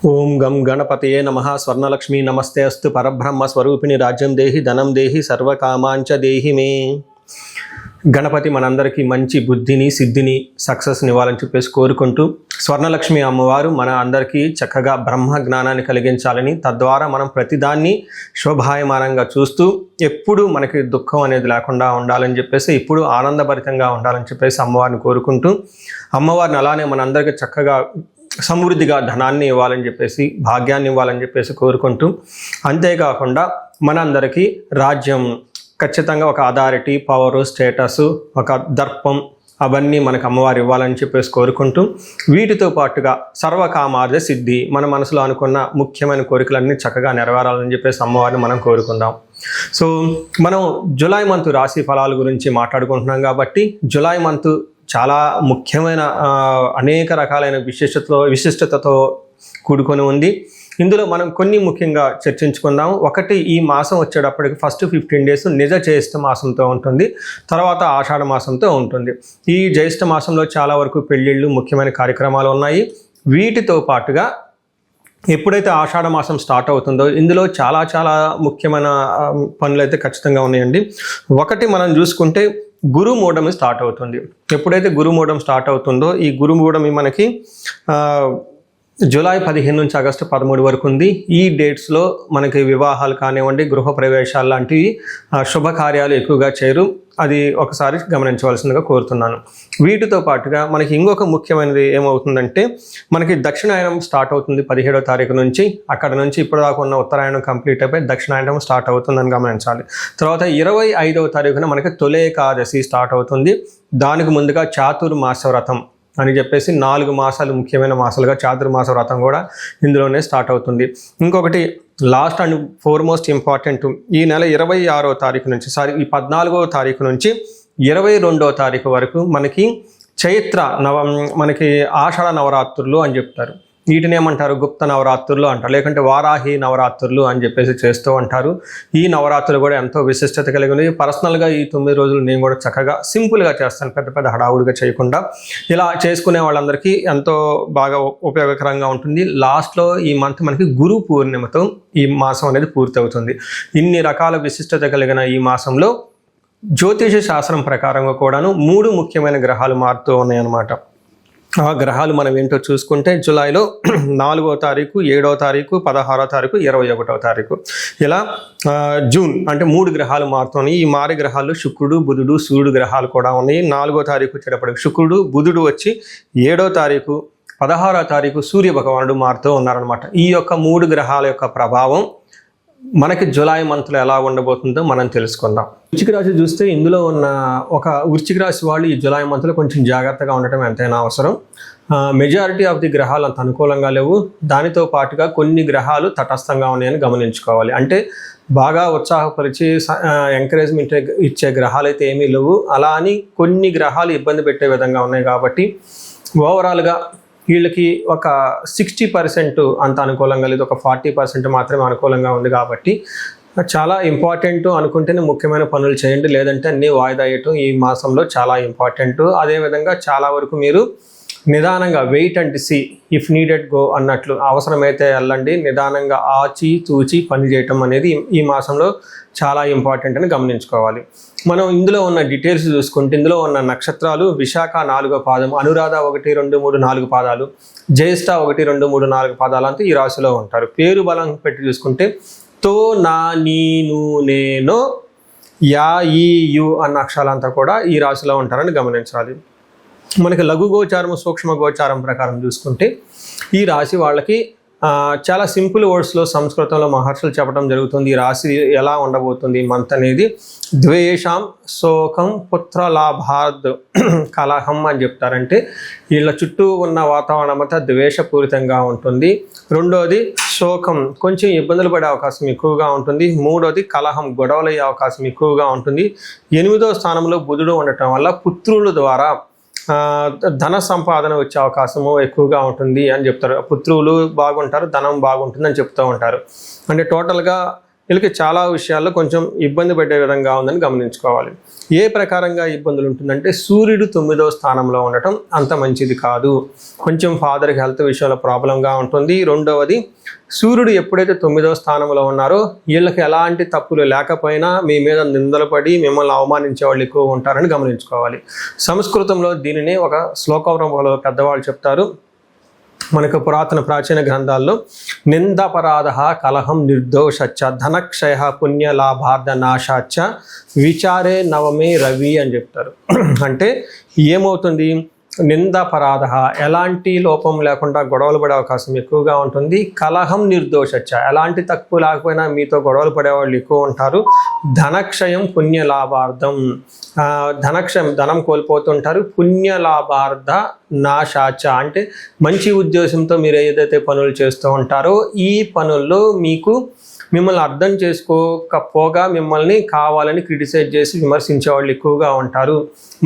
ఓం గం గణపతయే నమః. స్వర్ణలక్ష్మీ నమస్తే అస్తు. పరబ్రహ్మ స్వరూపిణి రాజ్యం దేహి ధనం దేహి సర్వకామాంచ దేహి మే. గణపతి మనందరికీ మంచి బుద్ధిని సిద్ధిని సక్సెస్ని ఇవ్వాలని చెప్పేసి కోరుకుంటూ, స్వర్ణలక్ష్మి అమ్మవారు మన అందరికీ చక్కగా బ్రహ్మ జ్ఞానాన్ని కలిగించాలని, తద్వారా మనం ప్రతిదాన్ని శోభాయమానంగా చూస్తూ ఎప్పుడు మనకి దుఃఖం అనేది లేకుండా ఉండాలని చెప్పేసి, ఇప్పుడు ఆనందభరితంగా ఉండాలని చెప్పేసి అమ్మవారిని కోరుకుంటూ, అమ్మవారిని అలానే మనందరికీ చక్కగా సమృద్ధిగా ధనాన్ని ఇవ్వాలని చెప్పేసి, భాగ్యాన్ని ఇవ్వాలని చెప్పేసి కోరుకుంటూ, అంతేకాకుండా మనందరికీ రాజ్యం ఖచ్చితంగా ఒక అథారిటీ, పవరు, స్టేటస్, ఒక దర్పం అవన్నీ మనకు అమ్మవారు ఇవ్వాలని చెప్పేసి కోరుకుంటూ, వీటితో పాటుగా సర్వకామార్థ సిద్ధి, మన మనసులో అనుకున్న ముఖ్యమైన కోరికలన్నీ చక్కగా నెరవేరాలని చెప్పేసి అమ్మవారిని మనం కోరుకుందాం. సో మనం జూలై మంత్ రాశి ఫలాల గురించి మాట్లాడుకుంటున్నాం కాబట్టి, జూలై మంత్ చాలా ముఖ్యమైన అనేక రకాలైన విశిష్టతతో కూడుకొని ఉంది. ఇందులో మనం కొన్ని ముఖ్యంగా చర్చించుకుందాం. ఒకటి, ఈ మాసం వచ్చేటప్పటికి ఫస్ట్ 15 days నిజ జ్యేష్ఠ మాసంతో ఉంటుంది, తర్వాత ఆషాఢ మాసంతో ఉంటుంది. ఈ జ్యేష్ఠ మాసంలో చాలా వరకు పెళ్ళిళ్ళు, ముఖ్యమైన కార్యక్రమాలు ఉన్నాయి. వీటితో పాటుగా ఎప్పుడైతే ఆషాఢ మాసం స్టార్ట్ అవుతుందో ఇందులో చాలా చాలా ముఖ్యమైన పనులు అయితే ఖచ్చితంగా ఉన్నాయండి. ఒకటి మనం చూసుకుంటే గురుమూఢమి స్టార్ట్ అవుతుంది. ఎప్పుడైతే గురుమూఢం స్టార్ట్ అవుతుందో, ఈ గురుమూఢమి మనకి జూలై 15 నుంచి ఆగస్టు 13 వరకు ఉంది. ఈ డేట్స్లో మనకి వివాహాలు కానివ్వండి, గృహప్రవేశాలు లాంటివి శుభకార్యాలు ఎక్కువగా చేయరు. అది ఒకసారి గమనించవలసిందిగా కోరుతున్నాను. వీటితో పాటుగా మనకి ఇంకొక ముఖ్యమైనది ఏమవుతుందంటే, మనకి దక్షిణాయనం స్టార్ట్ అవుతుంది 17వ తారీఖు నుంచి. అక్కడ నుంచి ఇప్పటిదాకా ఉన్న ఉత్తరాయణం కంప్లీట్ అయిపోయి దక్షిణాయనం స్టార్ట్ అవుతుందని గమనించాలి. తర్వాత 25వ తారీఖున మనకి తొలి ఏకాదశి స్టార్ట్ అవుతుంది. దానికి ముందుగా చాతుర్మాస వ్రతం అని చెప్పేసి 4 మాసాలు ముఖ్యమైన మాసాలుగా చాతుర్మాస వ్రతం కూడా ఇందులోనే స్టార్ట్ అవుతుంది. ఇంకొకటి లాస్ట్ అండ్ ఫోర్మోస్ట్ ఇంపార్టెంట్, ఈ నెల 26వ తారీఖు నుంచి ఈ 14వ తారీఖు నుంచి 22వ తారీఖు వరకు మనకి చైత్ర మనకి ఆషాఢ నవరాత్రులు అని చెప్తారు. వీటిని ఏమంటారు? గుప్త నవరాత్రులు అంటారు, లేకుంటే వారాహి నవరాత్రులు అని చెప్పేసి చేస్తూ ఉంటారు. ఈ నవరాత్రులు కూడా ఎంతో విశిష్టత కలిగి ఉంది. పర్సనల్గా ఈ 9 రోజులు నేను కూడా చక్కగా సింపుల్గా చేస్తాను, పెద్ద పెద్ద హడావుడిగా చేయకుండా. ఇలా చేసుకునే వాళ్ళందరికీ ఎంతో బాగా ఉపయోగకరంగా ఉంటుంది. లాస్ట్లో ఈ మంత్ మనకి గురు పూర్ణిమతో ఈ మాసం అనేది పూర్తి అవుతుంది. ఇన్ని రకాల విశిష్టత కలిగిన ఈ మాసంలో జ్యోతిష శాస్త్రం ప్రకారంగా కూడాను 3 ముఖ్యమైన గ్రహాలు మారుతూ ఉన్నాయన్నమాట. ఆ గ్రహాలు మనం ఏంటో చూసుకుంటే, జూలైలో 4వ తారీఖు, 7వ తారీఖు, 16వ తారీఖు, 21వ తారీఖు, ఇలా జూన్ అంటే 3 గ్రహాలు మారుతున్నాయి. ఈ మారి గ్రహాలు శుక్రుడు, బుధుడు, సూర్యుడు గ్రహాలు కూడా ఉన్నాయి. 4వ తారీఖు వచ్చేటప్పటికి శుక్రుడు, బుధుడు వచ్చి 7వ తారీఖు, 16వ తారీఖు సూర్య భగవానుడు మారుతూ ఉన్నారనమాట. ఈ యొక్క 3 గ్రహాల యొక్క ప్రభావం మనకి జూలై మంత్లో ఎలా ఉండబోతుందో మనం తెలుసుకుందాం. వృశ్చిక రాశి చూస్తే, ఇందులో ఉన్న ఒక వృశ్చిక రాశి వాళ్ళు ఈ జూలై మంత్లో కొంచెం జాగ్రత్తగా ఉండటం ఎంతైనా అవసరం. మెజారిటీ ఆఫ్ ది గ్రహాలు అంత అనుకూలంగా లేవు. దానితో పాటుగా కొన్ని గ్రహాలు తటస్థంగా ఉన్నాయని గమనించుకోవాలి. అంటే బాగా ఉత్సాహపరిచి ఎంకరేజ్మెంట్ ఇచ్చే గ్రహాలు అయితే ఏమీ లేవు. అలా అని కొన్ని గ్రహాలు ఇబ్బంది పెట్టే విధంగా ఉన్నాయి. కాబట్టి ఓవరాల్గా వీళ్ళకి ఒక 60% అంత అనుకూలంగా లేదు, ఒక 40% మాత్రమే అనుకూలంగా ఉంది. కాబట్టి చాలా ఇంపార్టెంట్ అనుకుంటేనే ముఖ్యమైన పనులు చేయండి, లేదంటే అన్నీ వాయిదా వేయటం ఈ మాసంలో చాలా ఇంపార్టెంట్. అదేవిధంగా చాలా వరకు మీరు నిదానంగా wait and see, if needed go అన్నట్లు, అవసరమైతే వెళ్ళండి, నిదానంగా ఆచి తూచి పని చేయటం అనేది ఈ మాసంలో చాలా ఇంపార్టెంట్ అని గమనించుకోవాలి. మనం ఇందులో ఉన్న డీటెయిల్స్ చూసుకుంటే, ఇందులో ఉన్న నక్షత్రాలు విశాఖ 4వ పాదం, అనురాధ 1, 2, 3, 4 పాదాలు, జ్యేష్ఠ 1, 2, 3, 4 పాదాలు అంతా ఈ రాశిలో ఉంటారు. పేరు బలం పెట్టి చూసుకుంటే తో, నా, నీ, ను, నేను, యా, ఈ, యు అన్న అక్షరాలంతా కూడా ఈ రాశిలో ఉంటారని గమనించాలి. మనకి లఘు గోచారం, సూక్ష్మ గోచారం ప్రకారం చూసుకుంటే ఈ రాశి వాళ్ళకి చాలా సింపుల్ వర్డ్స్లో సంస్కృతంలో మహర్షులు చెప్పడం జరుగుతుంది. ఈ రాశి ఎలా ఉండబోతుంది మంత్ అనేది. ద్వేషం, శోకం, పుత్రలాభాద్, కలహం అని చెప్తారంటే వీళ్ళ చుట్టూ ఉన్న వాతావరణం అంతా ద్వేషపూరితంగా ఉంటుంది. రెండోది శోకం, కొంచెం ఇబ్బందులు పడే అవకాశం ఎక్కువగా ఉంటుంది. మూడోది కలహం, గొడవలు అయ్యే అవకాశం ఎక్కువగా ఉంటుంది. 8వ స్థానంలో బుధుడు ఉండటం వల్ల పుత్రుల ద్వారా ధన సంపాదన వచ్చే అవకాశము ఎక్కువగా ఉంటుంది అని చెప్తారు. పుత్రులు బాగుంటారు, ధనం బాగుంటుంది అని చెప్తూ ఉంటారు. అంటే టోటల్గా వీళ్ళకి చాలా విషయాల్లో కొంచెం ఇబ్బంది పడే విధంగా ఉందని గమనించుకోవాలి. ఏ ప్రకారంగా ఇబ్బందులు ఉంటుందంటే సూర్యుడు 9వ స్థానంలో ఉండటం అంత మంచిది కాదు. కొంచెం ఫాదర్కి హెల్త్ విషయంలో ప్రాబ్లంగా ఉంటుంది. రెండవది, సూర్యుడు ఎప్పుడైతే 9వ స్థానంలో ఉన్నారో వీళ్ళకి ఎలాంటి తప్పులు లేకపోయినా మీ మీద నిందలు పడి మిమ్మల్ని అవమానించే వాళ్ళు ఎక్కువ ఉంటారని గమనించుకోవాలి. సంస్కృతంలో దీనిని ఒక శ్లోకంలో పెద్దవాళ్ళు చెప్తారు. మనకు పురాతన ప్రాచీన గ్రంథాల్లో నిందపరాధ కలహం నిర్దోషచ్చ ధనక్షయ పుణ్యలాభార్థ నాశాచ్చ విచారే నవమే రవి అని చెప్తారు. అంటే ఏమవుతుంది, నిందపరాధ ఎలాంటి లోపం లేకుండా గొడవలు పడే అవకాశం ఎక్కువగా ఉంటుంది. కలహం నిర్దోషచ్చ ఎలాంటి తక్కువ లేకపోయినా మీతో గొడవలు పడేవాళ్ళు ఎక్కువ ఉంటారు. ధనక్షయం పుణ్యలాభార్థం ధనక్షయం ధనం కోల్పోతుంటారు. పుణ్యలాభార్థ నాశాచ అంటే మంచి ఉద్దేశంతో మీరు ఏదైతే పనులు చేస్తూ ఉంటారో ఈ పనుల్లో మిమ్మల్ని అర్థం చేసుకోకపోగా మిమ్మల్ని కావాలని క్రిటిసైజ్ చేసి విమర్శించే వాళ్ళు ఎక్కువగా ఉంటారు.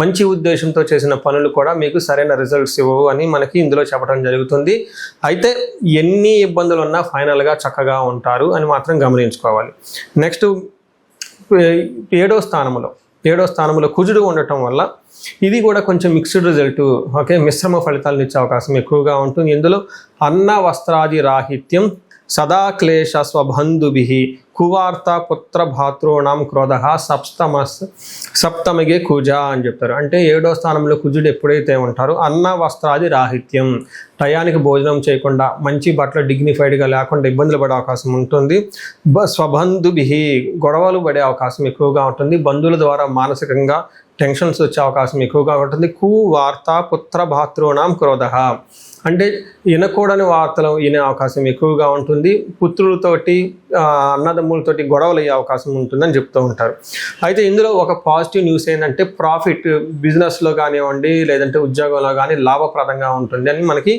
మంచి ఉద్దేశంతో చేసిన పనులు కూడా మీకు సరైన రిజల్ట్స్ ఇవ్వవు అని మనకి ఇందులో చెప్పడం జరుగుతుంది. అయితే ఎన్ని ఇబ్బందులు ఉన్నా ఫైనల్గా చక్కగా ఉంటారు అని మాత్రం గమనించుకోవాలి. నెక్స్ట్ 7వ స్థానంలో కుజుడు ఉండటం వల్ల ఇది కూడా కొంచెం మిక్స్డ్ రిజల్ట్, మిశ్రమ ఫలితాలను ఇచ్చే అవకాశం ఎక్కువగా ఉంటుంది. ఇందులో అన్న వస్త్రాది రాహిత్యం సదా క్లేశ స్వబంధుభి కువార్త పుత్ర భాతృణాం క్రోధ సప్తమగే కుజ అని చెప్తారు. అంటే 7వ స్థానంలో కుజుడు ఎప్పుడైతే ఉంటారో అన్న వస్త్రాది రాహిత్యం, టయానికి భోజనం చేయకుండా మంచి బట్టలు డిగ్నిఫైడ్గా లేకుండా ఇబ్బందులు పడే అవకాశం ఉంటుంది. స్వబంధుభి గొడవలు పడే అవకాశం ఎక్కువగా ఉంటుంది. బంధువుల ద్వారా మానసికంగా టెన్షన్స్ వచ్చే అవకాశం ఎక్కువగా ఉంటుంది. కువార్త పుత్ర భాతృణాం క్రోధ అంటే వినకూడని వార్తలు వినే అవకాశం ఎక్కువగా ఉంటుంది. పుత్రులతోటి అన్నదమ్ములతోటి గొడవలు అయ్యే అవకాశం ఉంటుందని చెప్తూ ఉంటారు. అయితే ఇందులో ఒక పాజిటివ్ న్యూస్ ఏంటంటే ప్రాఫిట్ బిజినెస్లో కానివ్వండి లేదంటే ఉద్యోగంలో కానీ లాభప్రదంగా ఉంటుంది అని మనకి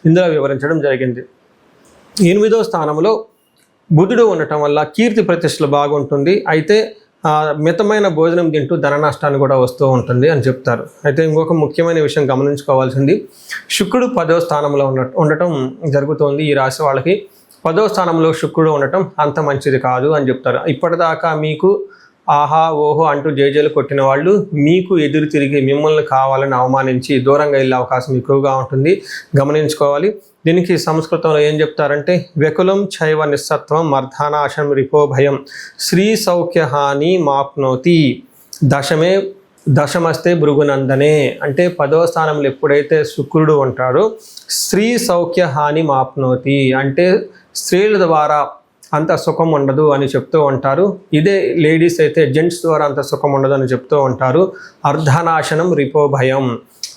ఇందులో వివరించడం జరిగింది. 8వ స్థానంలో బుధుడు ఉండటం వల్ల కీర్తి ప్రతిష్టలు బాగుంటుంది. అయితే మితమైన భోజనం తింటూ ధన నష్టాన్ని కూడా వస్తూ ఉంటుంది అని చెప్తారు. అయితే ఇంకొక ముఖ్యమైన విషయం గమనించుకోవాల్సింది, శుక్రుడు 10వ స్థానంలో ఉండటం జరుగుతుంది. ఈ రాశి వాళ్ళకి 10వ స్థానంలో శుక్రుడు ఉండటం అంత మంచిది కాదు అని చెప్తారు. ఇప్పటిదాకా మీకు ఆహా ఓహో అంటూ జేజేలు కొట్టిన వాళ్ళు మీకు ఎదురు తిరిగి మిమ్మల్ని కావాలని అవమానించి దూరంగా వెళ్ళే అవకాశం ఎక్కువగా ఉంటుంది, గమనించుకోవాలి. దీనికి సంస్కృతంలో ఏం చెప్తారంటే వెకులం చైవ నిస్సత్వం మర్ధానాశం రిపో భయం శ్రీ సౌఖ్యహాని మాప్నోతి దశమస్తే భృగునందనే. అంటే 10వ స్థానంలో ఎప్పుడైతే శుక్రుడు ఉంటాడో స్త్రీ సౌఖ్య హాని మాప్నోతి అంటే స్త్రీల ద్వారా అంత సుఖం ఉండదు అని చెప్తూ ఉంటారు. ఇదే లేడీస్ అయితే జెంట్స్ ద్వారా అంత సుఖం ఉండదు అని చెప్తూ ఉంటారు. అర్ధనాశనం రిపో భయం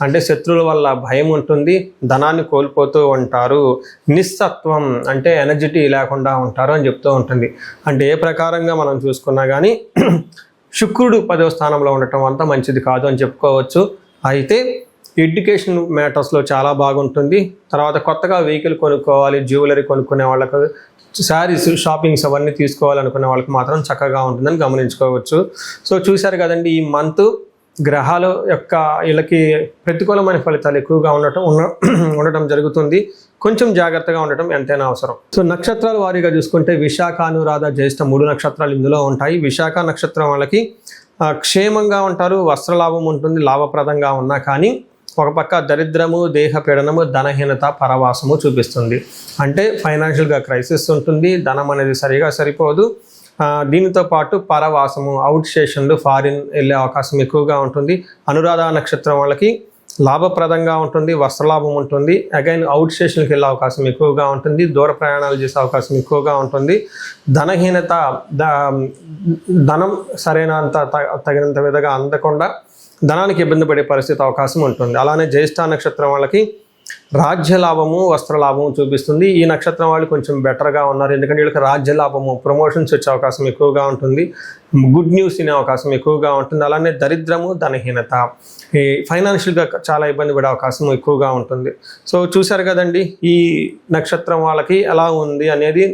అంటే శత్రువుల వల్ల భయం ఉంటుంది, ధనాన్ని కోల్పోతూ ఉంటారు. నిస్సత్వం అంటే ఎనర్జిటీ లేకుండా ఉంటారు అని చెప్తూ ఉంటుంది. అంటే ఏ ప్రకారంగా మనం చూసుకున్నా కానీ శుక్రుడు 10వ స్థానంలో ఉండటం అంతా మంచిది కాదు అని చెప్పుకోవచ్చు. అయితే ఎడ్యుకేషన్ మ్యాటర్స్లో చాలా బాగుంటుంది. తర్వాత కొత్తగా వెహికల్ కొనుక్కోవాలి, జ్యువెలరీ కొనుక్కునే వాళ్ళకు, శారీస్ షాపింగ్స్ అవన్నీ తీసుకోవాలనుకునే వాళ్ళకి మాత్రం చక్కగా ఉంటుందని గమనించుకోవచ్చు. సో చూశారు కదండి, ఈ మంత్ గ్రహాల యొక్క వీళ్ళకి ప్రతికూలమైన ఫలితాలు ఎక్కువగా ఉండటం జరుగుతుంది. కొంచెం జాగ్రత్తగా ఉండటం ఎంతైనా అవసరం. సో నక్షత్రాల వారీగా చూసుకుంటే విశాఖ, అనురాధ, జ్యేష్ఠ 3 నక్షత్రాలు ఇందులో ఉంటాయి. విశాఖ నక్షత్రం వాళ్ళకి క్షేమంగా ఉంటారు, వస్త్రలాభం ఉంటుంది, లాభప్రదంగా ఉన్నా కానీ ఒక పక్క దరిద్రము, దేహ పీడనము, ధనహీనత, పరవాసము చూపిస్తుంది. అంటే ఫైనాన్షియల్గా క్రైసిస్ ఉంటుంది, ధనం అనేది సరిపోదు. దీనితో పాటు పరవాసము, అవుట్ స్టేషన్లు, ఫారిన్ వెళ్ళే అవకాశం ఎక్కువగా ఉంటుంది. అనురాధ నక్షత్రం వాళ్ళకి లాభప్రదంగా ఉంటుంది, వస్త్రలాభం ఉంటుంది, అగైన్ అవుట్ స్టేషన్కి వెళ్ళే అవకాశం ఎక్కువగా ఉంటుంది, దూర ప్రయాణాలు చేసే అవకాశం ఎక్కువగా ఉంటుంది. ధనహీనత, ధనం సరైనంత తగినంత విధంగా అందకుండా ధనానికి ఇబ్బంది పడే పరిస్థితి అవకాశం ఉంటుంది. అలానే జ్యేష్ఠ నక్షత్రం వాళ్ళకి రాజ్యలాభము, వస్త్రలాభము చూపిస్తుంది. ఈ నక్షత్రం వాళ్ళు కొంచెం బెటర్గా ఉన్నారు, ఎందుకంటే వీళ్ళకి రాజ్యలాభము, ప్రమోషన్స్ వచ్చే అవకాశం ఎక్కువగా ఉంటుంది, గుడ్ న్యూస్ వినే అవకాశం ఎక్కువగా ఉంటుంది. అలానే దరిద్రము, ధనహీనత, ఈ ఫైనాన్షియల్గా చాలా ఇబ్బంది పడే అవకాశం ఎక్కువగా ఉంటుంది. సో చూశారు కదండి, ఈ నక్షత్రం వాళ్ళకి ఎలా ఉంది అనేది,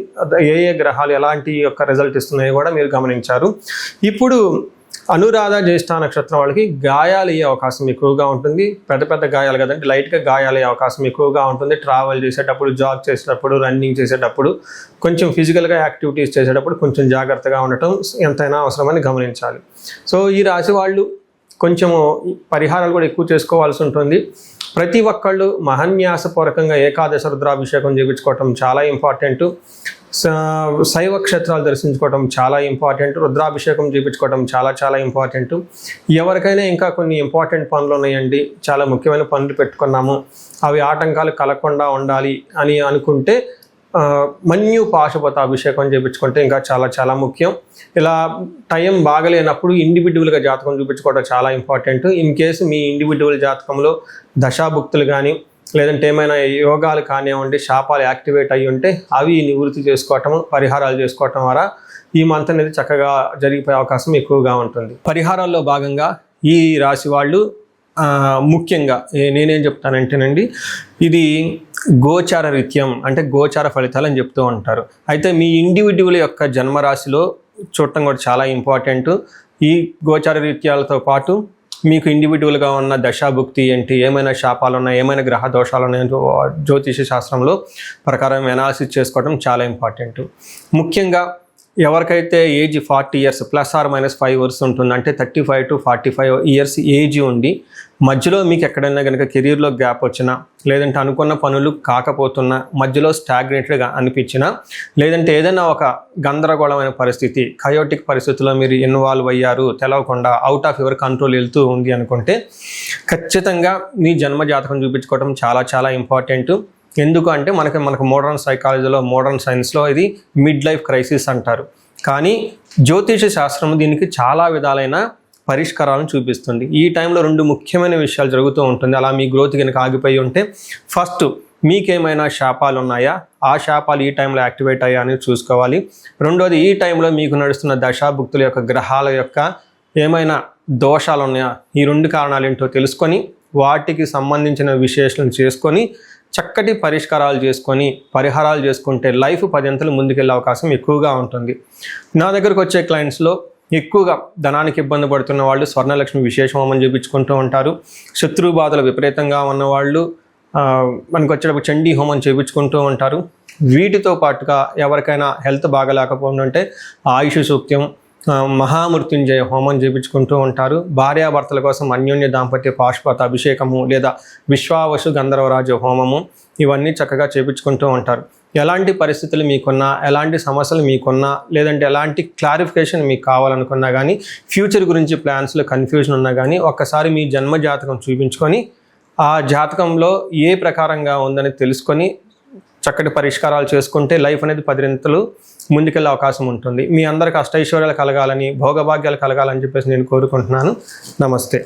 ఏ గ్రహాలు ఎలాంటి యొక్క రిజల్ట్ ఇస్తున్నాయో కూడా మీరు గమనించారు. ఇప్పుడు అనురాధ జ్యేష్ఠ నక్షత్రం వాళ్ళకి గాయాలు అయ్యే అవకాశం ఎక్కువగా ఉంటుంది. పెద్ద పెద్ద గాయాలు కదండి, లైట్గా గాయాలు అయ్యే అవకాశం ఎక్కువగా ఉంటుంది. ట్రావెల్ చేసేటప్పుడు, జాగ్ చేసేటప్పుడు, రన్నింగ్ చేసేటప్పుడు, కొంచెం ఫిజికల్గా యాక్టివిటీస్ చేసేటప్పుడు కొంచెం జాగ్రత్తగా ఉండటం ఎంతైనా అవసరమని గమనించాలి. సో ఈ రాశి వాళ్ళు కొంచెము పరిహారాలు కూడా ఎక్కువ చేసుకోవాల్సి ఉంటుంది. ప్రతి ఒక్కళ్ళు మహాన్యాసపూర్వకంగా ఏకాదశ రుద్రాభిషేకం చేయించుకోవటం చాలా ఇంపార్టెంట్. శైవ క్షేత్రాలు దర్శించుకోవటం చాలా ఇంపార్టెంట్. రుద్రాభిషేకం చేయించుకోవటం చాలా చాలా ఇంపార్టెంట్. ఎవరికైనా ఇంకా కొన్ని ఇంపార్టెంట్ పనులు ఉన్నాయండి, చాలా ముఖ్యమైన పనులు పెట్టుకున్నాము, అవి ఆటంకాలు కలగకుండా ఉండాలి అని అనుకుంటే మన్యు పాశుపత అభిషేకం చేయించుకుంటే ఇంకా చాలా చాలా ముఖ్యం. ఇలా టైం బాగలేనప్పుడు ఇండివిజువల్గా జాతకం చూపించుకోవడం చాలా important. In case me individual జాతకంలో దశాభుక్తులు కానీ లేదంటే ఏమైనా యోగాలు కానివ్వండి, శాపాలు యాక్టివేట్ అయ్యి ఉంటే అవి నివృత్తి చేసుకోవటం, పరిహారాలు చేసుకోవటం ద్వారా ఈ మంత్ అనేది చక్కగా జరిగిపోయే అవకాశం ఎక్కువగా ఉంటుంది. పరిహారాల్లో భాగంగా ఈ రాశి వాళ్ళు ముఖ్యంగా నేనేం చెప్తానంటేనండి, ఇది గోచార రీత్యం అంటే గోచార ఫలితాలు అని చెప్తూ ఉంటారు. అయితే మీ ఇండివిజువల్ యొక్క జన్మరాశిలో చూడటం కూడా చాలా ఇంపార్టెంట్. ఈ గోచార రీత్యాలతో పాటు మీకు ఇండివిజువల్గా ఉన్న దశాభుక్తి ఏంటి, ఏమైనా శాపాలు ఉన్నాయి, ఏమైనా గ్రహ దోషాలు ఉన్నాయో జ్యోతిష శాస్త్రంలో ప్రకారం అనాలిసిస్ చేసుకోవడం చాలా ఇంపార్టెంట్. ముఖ్యంగా ఎవరికైతే ఏజ్ 40 years ±5 years ఉంటుంది, అంటే 35 to 45 years ఏజ్ ఉండి మధ్యలో మీకు ఎక్కడైనా కనుక కెరీర్లో గ్యాప్ వచ్చినా, లేదంటే అనుకున్న పనులు కాకపోతున్నా, మధ్యలో స్టాగ్నేటెడ్గా అనిపించినా, లేదంటే ఏదైనా ఒక గందరగోళమైన పరిస్థితి, కయోటిక్ పరిస్థితుల్లో మీరు ఇన్వాల్వ్ అయ్యారు, తెలవకుండా అవుట్ ఆఫ్ యువర్ కంట్రోల్ వెళ్తూ ఉంది అనుకుంటే ఖచ్చితంగా మీ జన్మ జాతకం చూపించుకోవడం చాలా చాలా ఇంపార్టెంట్. ఎందుకు అంటే మనకు మోడర్న్ సైకాలజీలో, మోడర్న్ సైన్స్లో ఇది మిడ్ లైఫ్ క్రైసిస్ అంటారు. కానీ జ్యోతిష శాస్త్రం దీనికి చాలా విధాలైన పరిష్కారాలను చూపిస్తుంది. ఈ టైంలో 2 ముఖ్యమైన విషయాలు జరుగుతూ ఉంటుంది. అలా మీ గ్రోత్ కనుక ఆగిపోయి ఉంటే, ఫస్ట్ మీకేమైనా శాపాలు ఉన్నాయా, ఆ శాపాలు ఈ టైంలో యాక్టివేట్ అయ్యా అని చూసుకోవాలి. రెండోది, ఈ టైంలో మీకు నడుస్తున్న దశాభుక్తుల యొక్క గ్రహాల యొక్క ఏమైనా దోషాలు ఉన్నాయా, ఈ 2 కారణాలు ఏంటో తెలుసుకొని వాటికి సంబంధించిన విశ్లేషణ చేసుకొని చక్కటి పరిష్కారాలు చేసుకొని పరిహారాలు చేసుకుంటే లైఫ్ 10 అంతలు ముందుకెళ్ళే అవకాశం ఎక్కువగా ఉంటుంది. నా దగ్గరకు వచ్చే క్లయింట్స్లో ఎక్కువగా ధనానికి ఇబ్బంది పడుతున్న వాళ్ళు స్వర్ణలక్ష్మి విశేష హోమం చేయించుకుంటూ ఉంటారు. శత్రు బాధలు విపరీతంగా ఉన్నవాళ్ళు మనకు వచ్చేటప్పుడు చండీ హోమం చేయించుకుంటూ ఉంటారు. వీటితో పాటుగా ఎవరికైనా హెల్త్ బాగలేకపోతుంటే ఆయుష్ సూక్త్యం, మహామృత్యుంజయ హోమం చేయించుకుంటూ ఉంటారు. భార్యాభర్తల కోసం అన్యోన్య దాంపత్య పాశుపత అభిషేకము లేదా విశ్వావసు గంధర్వరాజు హోమము ఇవన్నీ చక్కగా చేయించుకుంటూ ఉంటారు. ఎలాంటి పరిస్థితులు మీకున్నా, ఎలాంటి సమస్యలు మీకున్నా, లేదంటే ఎలాంటి క్లారిఫికేషన్ మీకు కావాలనుకున్నా కానీ, ఫ్యూచర్ గురించి ప్లాన్స్లో కన్ఫ్యూజన్ ఉన్నా కానీ ఒక్కసారి మీ జన్మ జాతకం చూపించుకొని ఆ జాతకంలో ఏ ప్రకారంగా ఉందని తెలుసుకొని చక్కటి పరిష్కారాలు చేసుకుంటే లైఫ్ అనేది 10 అంతలు ముందుకెళ్ళే అవకాశం ఉంటుంది. మీ అందరికి అష్టైశ్వర్యాలు కలగాలని, భోగభాగ్యాలు కలగాలని చెప్పేసి నేను కోరుకుంటున్నాను. నమస్తే.